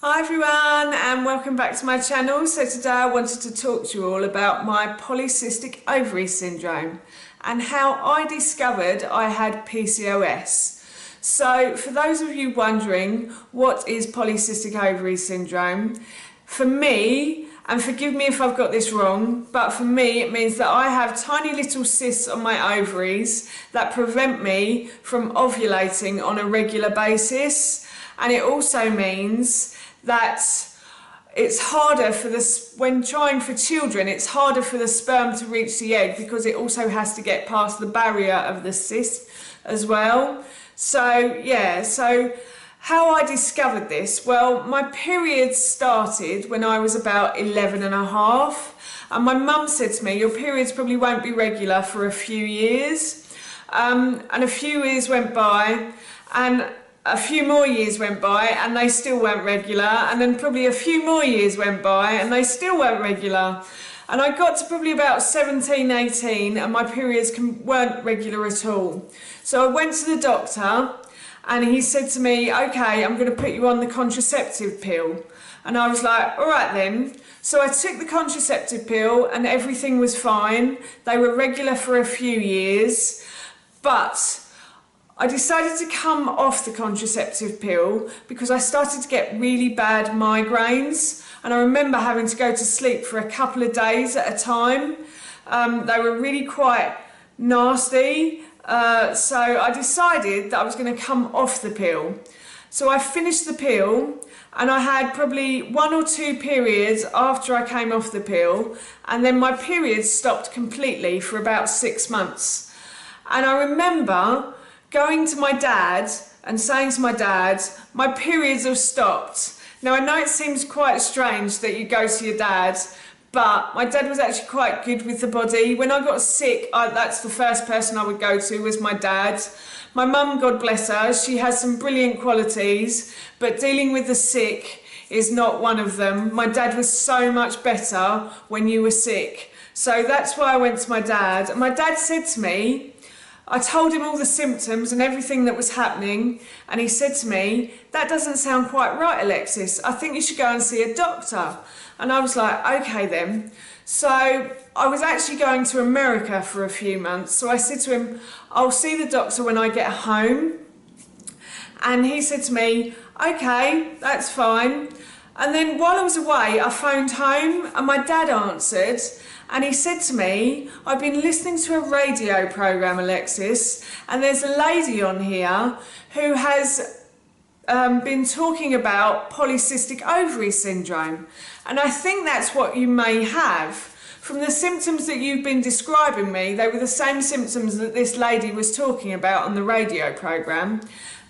Hi everyone and welcome back to my channel. So today I wanted to talk to you all about my polycystic ovary syndrome and how I discovered I had PCOS. So for those of you wondering what is polycystic ovary syndrome, for me, and forgive me if I've got this wrong, but for me it means that I have tiny little cysts on my ovaries that prevent me from ovulating on a regular basis, and it also means that it's harder for when trying for children, it's harder for the sperm to reach the egg because it also has to get past the barrier of the cyst as well. So how I discovered this, well, my periods started when I was about 11 and a half, and my mum said to me, your periods probably won't be regular for a few years. And a few years went by, and a few more years went by and they still weren't regular, and then probably a few more years went by and they still weren't regular, and I got to probably about 17, 18 and my periods weren't regular at all. So I went to the doctor and he said to me, okay, I'm going to put you on the contraceptive pill. And I was like, all right then. So I took the contraceptive pill and everything was fine. They were regular for a few years, but I decided to come off the contraceptive pill because I started to get really bad migraines, and I remember having to go to sleep for a couple of days at a time. They were really quite nasty, so I decided that I was going to come off the pill. So I finished the pill and I had probably 1 or 2 periods after I came off the pill, and then my periods stopped completely for about 6 months. And I remember going to my dad and saying to my dad, my periods have stopped. Now I know it seems quite strange that you go to your dad, but my dad was actually quite good with the body. When I got sick, that's the first person I would go to, was my dad. My mum, God bless her, she has some brilliant qualities, but dealing with the sick is not one of them. My dad was so much better when you were sick. So that's why I went to my dad. And my dad said to me, I told him all the symptoms and everything that was happening, and he said to me, that doesn't sound quite right, Alexis. I think you should go and see a doctor. And I was like, okay then. So I was actually going to America for a few months. So I said to him, I'll see the doctor when I get home. And he said to me, okay, that's fine. And then while I was away, I phoned home and my dad answered. And he said to me, I've been listening to a radio programme, Alexis, and there's a lady on here who has been talking about polycystic ovary syndrome. And I think that's what you may have. From the symptoms that you've been describing me, they were the same symptoms that this lady was talking about on the radio programme.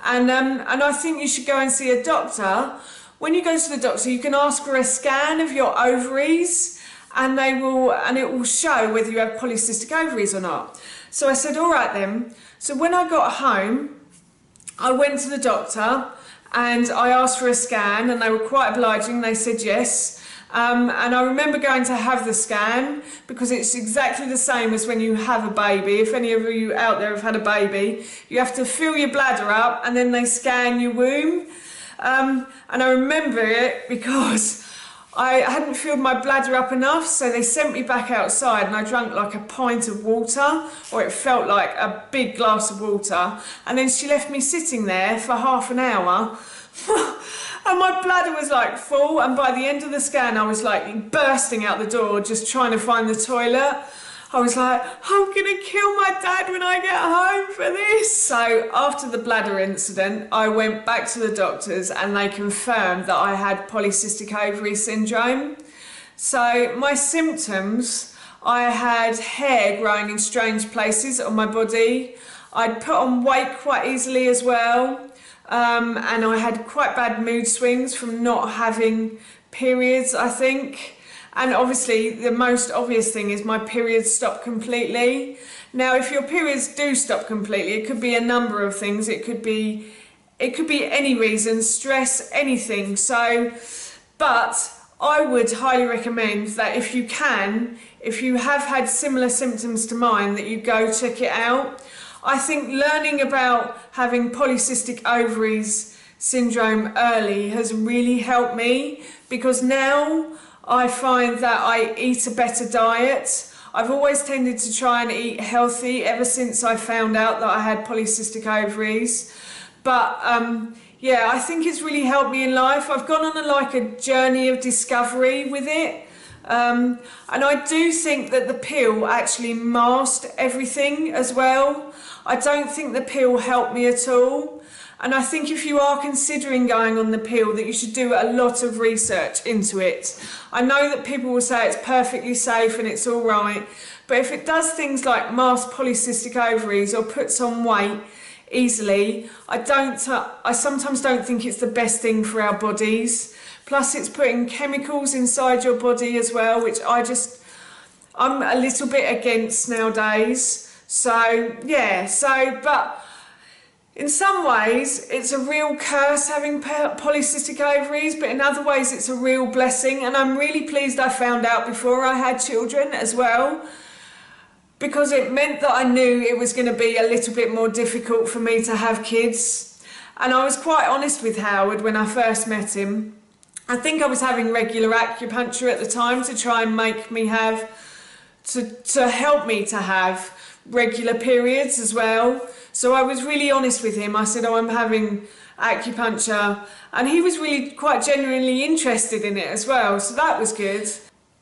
And I think you should go and see a doctor. When you go to the doctor, you can ask for a scan of your ovaries, and it will show whether you have polycystic ovaries or not. So I said, all right then. So when I got home, I went to the doctor and I asked for a scan, and they were quite obliging. They said yes. And I remember going to have the scan because it's exactly the same as when you have a baby. If any of you out there have had a baby, you have to fill your bladder up and then they scan your womb. And I remember it because I hadn't filled my bladder up enough, so they sent me back outside and I drank like a pint of water, or it felt like a big glass of water, and then she left me sitting there for half an hour and my bladder was like full, and by the end of the scan I was like bursting out the door just trying to find the toilet. I was like, I'm gonna kill my dad when I get home for this. So after the bladder incident, I went back to the doctors and they confirmed that I had polycystic ovary syndrome. So my symptoms, I had hair growing in strange places on my body. I'd put on weight quite easily as well. And I had quite bad mood swings from not having periods, I think. And obviously the most obvious thing is my periods stopped completely. Now if your periods do stop completely, it could be a number of things. It could be any reason, stress, anything. But I would highly recommend that if you have had similar symptoms to mine, that you go check it out. I think learning about having polycystic ovaries syndrome early has really helped me, because now I find that I eat a better diet. I've always tended to try and eat healthy ever since I found out that I had polycystic ovaries. But yeah, I think it's really helped me in life. I've gone on a journey of discovery with it. And I do think that the pill actually masked everything as well. I don't think the pill helped me at all. And I think if you are considering going on the pill, that you should do a lot of research into it. I know that people will say it's perfectly safe and it's all right, but if it does things like mask polycystic ovaries or puts on weight easily, I sometimes don't think it's the best thing for our bodies. Plus it's putting chemicals inside your body as well, which I'm a little bit against nowadays. So yeah, but in some ways it's a real curse having polycystic ovaries, but in other ways it's a real blessing, and I'm really pleased I found out before I had children as well, because it meant that I knew it was going to be a little bit more difficult for me to have kids. And I was quite honest with Howard when I first met him. I think I was having regular acupuncture at the time to try and make me have, to help me to have regular periods as well. So I was really honest with him. I said, oh, I'm having acupuncture. And he was really quite genuinely interested in it as well. So that was good.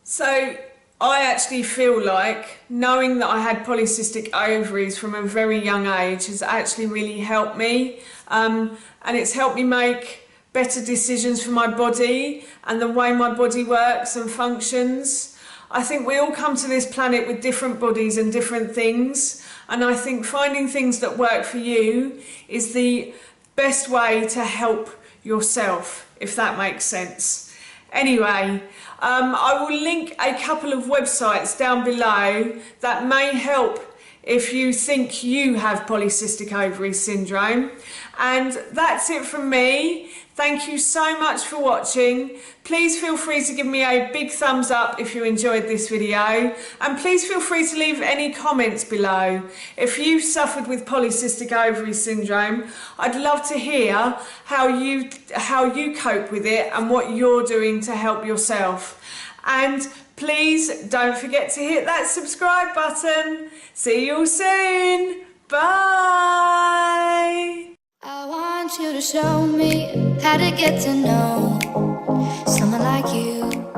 So I actually feel like knowing that I had polycystic ovaries from a very young age has actually really helped me. And it's helped me make better decisions for my body and the way my body works and functions. I think we all come to this planet with different bodies and different things, and I think finding things that work for you is the best way to help yourself, if that makes sense. Anyway, I will link a couple of websites down below that may help if you think you have polycystic ovary syndrome. And that's it from me. Thank you so much for watching. Please feel free to give me a big thumbs up if you enjoyed this video, and please feel free to leave any comments below. If you've suffered with polycystic ovary syndrome, I'd love to hear how you cope with it and what you're doing to help yourself. And please don't forget to hit that subscribe button. See you all soon. Bye. I want you to show me how to get to know someone like you.